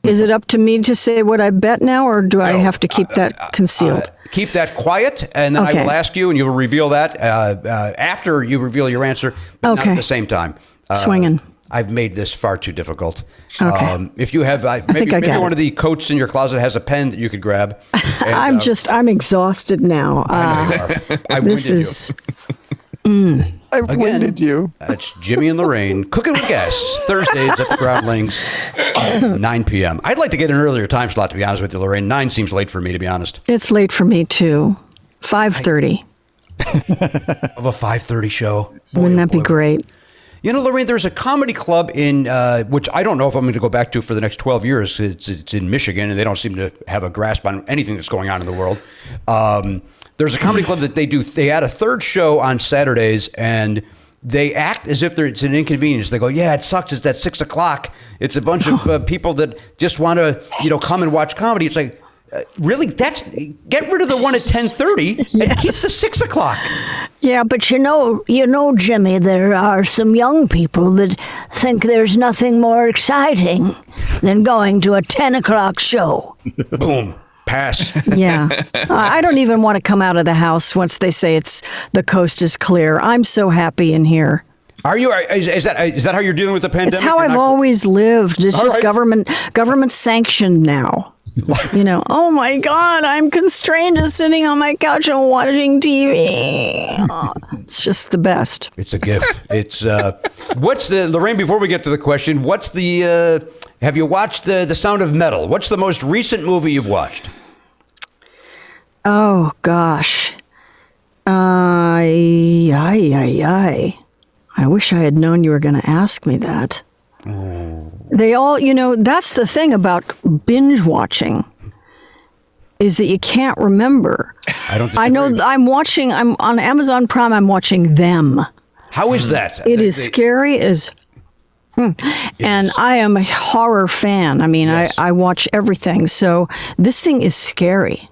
Is it up to me to say what I bet now, or do I have to keep that concealed? Keep that quiet, and then I will ask you, and you will reveal that after you reveal your answer, but not at the same time. Swinging. I've made this far too difficult. Okay. If you have, maybe one of the coats in your closet has a pen that you could grab. And, I'm exhausted now. I know you are. I winded you. I've winded you. That's Jimmy and Laraine cooking with gas Thursdays at the Groundlings, 9 p.m. I'd like to get an earlier time slot, to be honest with you, Laraine. 9 seems late for me, to be honest. It's late for me too. 5:30. Of a 5:30 show. Wouldn't that be great? You know, Laraine, there's a comedy club in, which I don't know if I'm going to go back to for the next 12 years. It's in Michigan, and they don't seem to have a grasp on anything that's going on in the world. There's a comedy club that they add a third show on Saturdays, and they act as if it's an inconvenience. They go, yeah, it sucks. It's at 6 o'clock. It's a bunch of people that just want to, come and watch comedy. It's like, really? Get rid of the one at 10:30 and keep the 6 o'clock. Yeah, but you know, Jimmy, there are some young people that think there's nothing more exciting than going to a 10 o'clock show. Boom. Pass. Yeah. I don't even want to come out of the house once they say the coast is clear. I'm so happy in here. Are you? Is that how you're dealing with the pandemic? It's how I've always lived. It's just government sanctioned now. Oh my God, I'm constrained to sitting on my couch and watching TV. It's just the best. It's a gift. It's Laraine, before we get to the question, have you watched The Sound of Metal? What's the most recent movie you've watched? Oh gosh. I wish I had known you were going to ask me that. Oh. They all, that's the thing about binge watching is that you can't remember. I know I'm on Amazon Prime, I'm watching Them. How is that? It is scary as... And I am a horror fan. I mean, yes. I watch everything. So this thing is scary.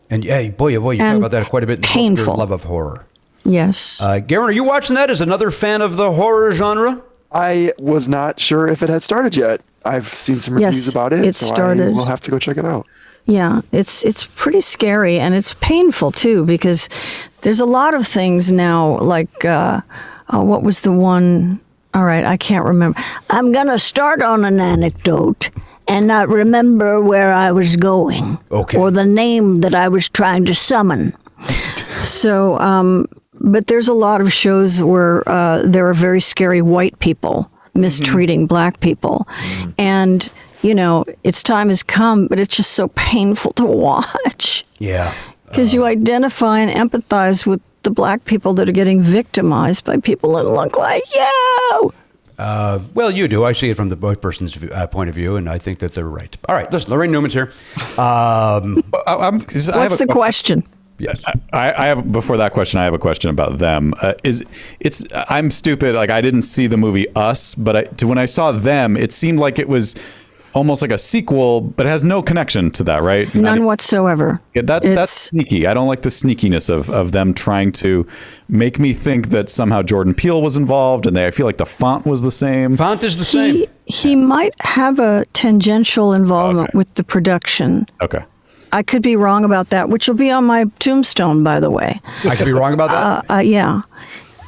And boy, you talk about that quite a bit. Painful. Your love of horror. Yes. Garen, are you watching that as another fan of the horror genre? I was not sure if it had started yet. I've seen some reviews about it. It started. We'll have to go check it out. Yeah, it's pretty scary, and it's painful too, because there's a lot of things now, like, what was the one? All right, I can't remember. I'm going to start on an anecdote and not remember where I was going. Okay. Or the name that I was trying to summon. So, but there's a lot of shows where there are very scary white people mistreating black people. Mm-hmm. And, its time has come, but it's just so painful to watch. Yeah. Because you identify and empathize with the black people that are getting victimized by people that look like you. Well, you do. I see it from the white person's point of view, and I think that they're right. All right, listen, Laraine Newman's here. What's the question? Yeah, I have. Before that question, I have a question about Them. I'm stupid. Like, I didn't see the movie Us, but when I saw Them, it seemed like it was almost like a sequel, but it has no connection to that, right? None whatsoever. Yeah, that's sneaky. I don't like the sneakiness of them trying to make me think that somehow Jordan Peele was involved, and I feel like the font was the same. Font is the same. He might have a tangential involvement with the production. Okay. I could be wrong about that, which will be on my tombstone, by the way. I could be wrong about that? Yeah.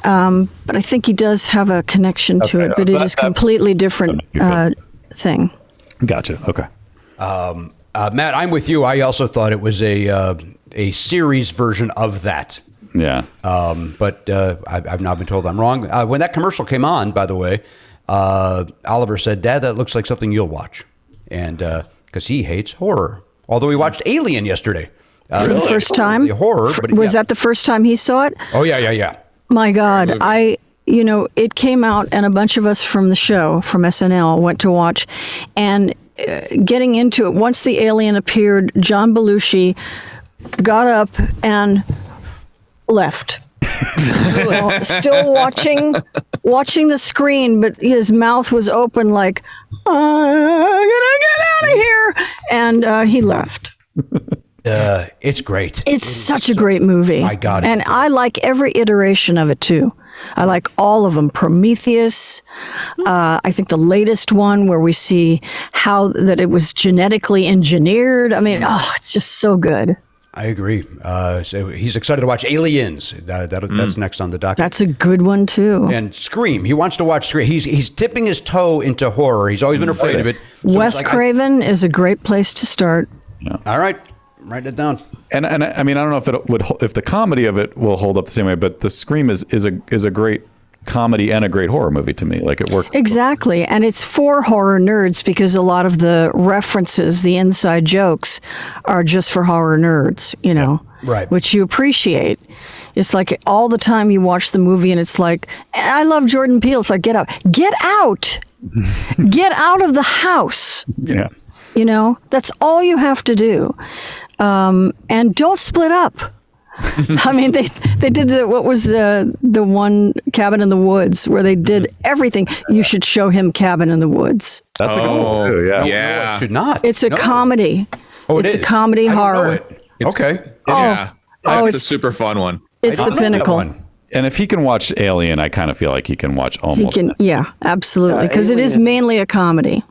But I think he does have a connection to it, but it is completely different thing. Gotcha. Okay. Matt, I'm with you. I also thought it was a series version of that. Yeah. But I've now been told I'm wrong. When that commercial came on, by the way, Oliver said, "Dad, that looks like something you'll watch," and because he hates horror. Although we watched Alien yesterday. For the first time? Horror. But was that the first time he saw it? Oh, yeah. My God. It came out, and a bunch of us from the show, from SNL, went to watch. And getting into it, once the alien appeared, John Belushi got up and left. Still watching the screen, but his mouth was open like, I'm gonna get out of here. And he left. It's great. It's such a great movie. My God. And I like every iteration of it too. I like all of them. Prometheus. I think the latest one where we see how that it was genetically engineered. I mean, it's just so good. I agree. So he's excited to watch Aliens. That's next on the docket. That's a good one too. And Scream. He wants to watch Scream. He's dipping his toe into horror. He's always been afraid of it. So Wes Craven is a great place to start. Yeah. All right. Write it down. And I mean, I don't know if the comedy of it will hold up the same way, but the Scream is a great comedy and a great horror movie to me. Like, it works. Exactly. And it's for horror nerds because a lot of the references, the inside jokes, are just for horror nerds, you know, Right. Which you appreciate. It's like all the time you watch the movie and it's like, I love Jordan Peele. It's like, get out, get out of the house. Yeah. You know, that's all you have to do. And don't split up. I mean, they did what was the one Cabin in the Woods where they did everything. You should show him Cabin in the Woods. That's a good one too, yeah. No, it should not. It's a comedy. Oh, it's is? a comedy I don't know horror. it. Okay. Yeah. Oh, It's a it's super fun one. It's I the don't know that pinnacle. one. And if he can watch Alien, I kind of feel like he can watch He almost. can, yeah, absolutely, because it is Alien. mainly a comedy.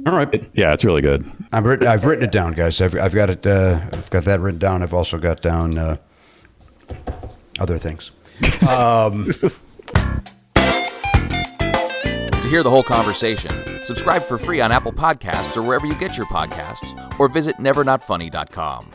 All right. Yeah, it's really good. I've written it down, guys. I've got it. I've got that written down. I've also got down other things. To hear the whole conversation, subscribe for free on Apple Podcasts or wherever you get your podcasts, or visit nevernotfunny.com.